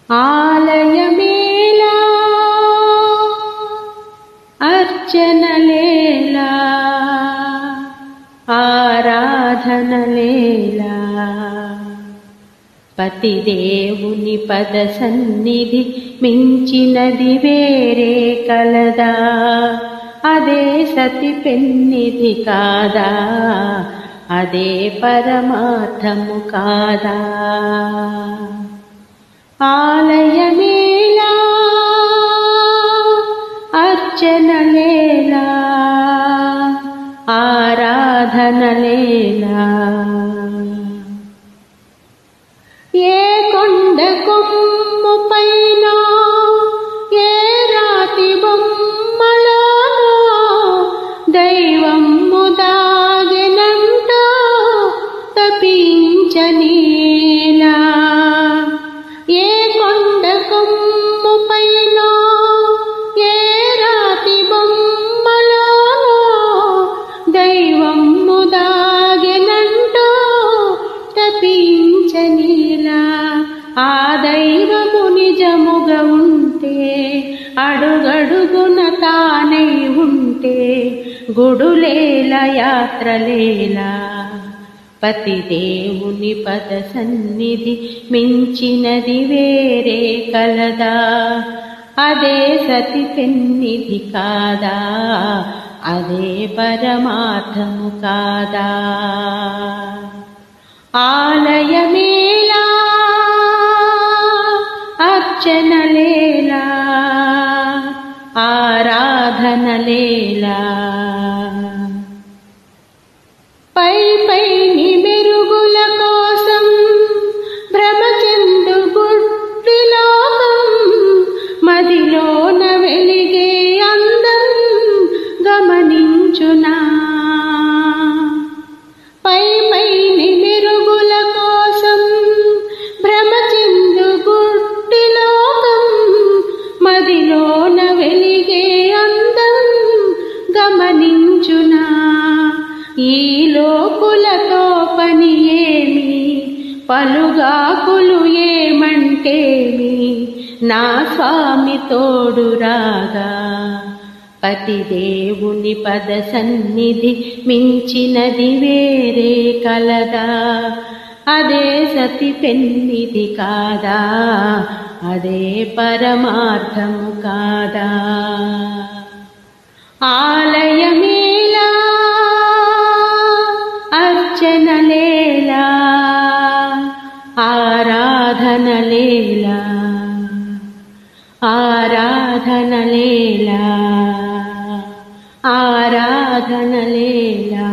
ఆలయమేలా అర్చనలేలా ఆరాధనలేలా పతిదేవుని పద సన్నిధి మించినది వేరే కలదా? అదే సతి పెన్నిధి కాదా? అదే పరమార్థము కాదా? ఆలయమేలా అర్చనలేలా ఆరాధనలేలా ఏ కొండ కొమ్ము పైన ఏ రాతి బొమ్మలోనో దైవము దాగెనంటో తపించనీలా. ఏ కొండ కొమ్ము పైన ఏ రాతి బొమ్మలోనో దైవము దాగెనంటో తపించనీలా. ఆ దైవము నిజముగా ఉంటే అడుగడుగున తానై ఉంటే గుడులేలా యాత్రలేలా. పతిదేవుని పద సన్నిధి మించినది వేరే కలదా? అదే సతి పెన్నిధి కాదా? అదే పరమార్థము కాదా? ఆలయమేలా అర్చనలేలా ఆరాధనలేలా పై పైని మెరుగుల కోసం భ్రమచెందు గుడ్డి లోకం మదిలోన వెలిగే అందం గమనించునా. పై పైని మెరుగుల కోసం భ్రమచెందు గుడ్డి లోకం మదిలోన వెలిగే అందం గమనించునా. ఈ లోకులతో పని ఏమి, పలుగాకులు ఏమంటేమి, నా స్వామి తోడు రాగా. పతిదేవుని పద సన్నిధి మించినది వేరే కలదా? అదే సతి పెన్నిధి కాదా? అదే పరమార్థము కాదా? ఆలయమేలా అర్చనలేలా ఆరాధనలేలా ఆరాధనలేలా ఆరాధనలేలా